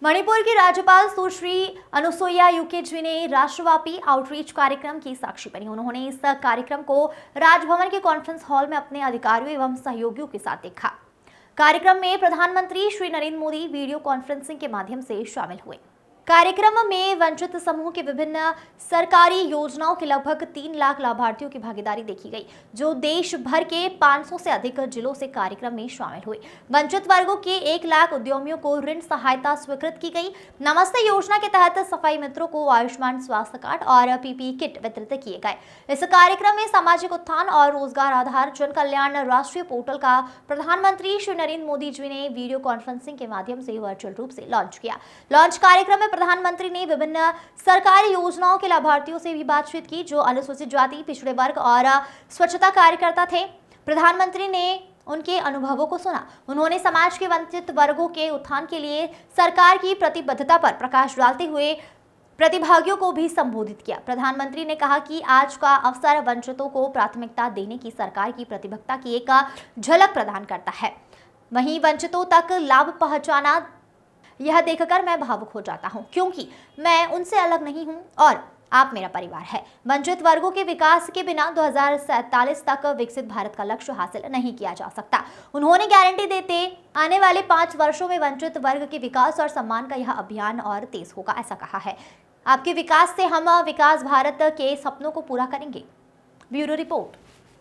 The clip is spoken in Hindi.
मणिपुर की राज्यपाल सुश्री अनुसुईया उइके जी ने राष्ट्रव्यापी आउटरीच कार्यक्रम की साक्षी बनी। उन्होंने इस कार्यक्रम को राजभवन के कॉन्फ्रेंस हॉल में अपने अधिकारियों एवं सहयोगियों के साथ देखा। कार्यक्रम में प्रधानमंत्री श्री नरेंद्र मोदी वीडियो कॉन्फ्रेंसिंग के माध्यम से शामिल हुए। कार्यक्रम में वंचित समूह के विभिन्न सरकारी योजनाओं के लगभग 3 लाख लाभार्थियों की भागीदारी देखी गई, जो देश भर के 500 से अधिक जिलों से कार्यक्रम में शामिल हुए। वंचित वर्गों के 1 लाख उद्यमियों को ऋण सहायता स्वीकृत की गई। नमस्ते योजना के तहत सफाई मित्रों को आयुष्मान स्वास्थ्य कार्ड और पीपीई किट वितरित किए गए। इस कार्यक्रम में सामाजिक उत्थान और रोजगार आधार जन कल्याण राष्ट्रीय पोर्टल का प्रधानमंत्री श्री नरेंद्र मोदी जी ने वीडियो कॉन्फ्रेंसिंग के माध्यम से वर्चुअल रूप से लॉन्च किया। लॉन्च कार्यक्रम में प्रधानमंत्री ने विभिन्न सरकारी योजनाओं के लाभार्थियों से भी बातचीत की, जो अनुसूचित जाति, पिछड़े वर्ग और स्वच्छता कार्यकर्ता थे। प्रधानमंत्री ने उनके अनुभवों को सुना। उन्होंने समाज के वंचित वर्गों के उत्थान के लिए सरकार की प्रतिबद्धता पर प्रकाश डालते हुए प्रतिभागियों को भी संबोधित किया। प्रधानमंत्री ने कहा कि आज का अवसर वंचितों को प्राथमिकता देने की सरकार की प्रतिबद्धता की एक झलक प्रदान करता है। वहीं वंचितों तक लाभ पहुंचाना, यह देखकर मैं भावुक हो जाता हूं, क्योंकि मैं उनसे अलग नहीं हूं और आप मेरा परिवार है। वंचित वर्गों के विकास के बिना 2047 तक विकसित भारत का लक्ष्य हासिल नहीं किया जा सकता। उन्होंने गारंटी देते आने वाले 5 वर्षों में वंचित वर्ग के विकास और सम्मान का यह अभियान और तेज होगा, ऐसा कहा है। आपके विकास से हम विकास भारत के सपनों को पूरा करेंगे। Bureau report.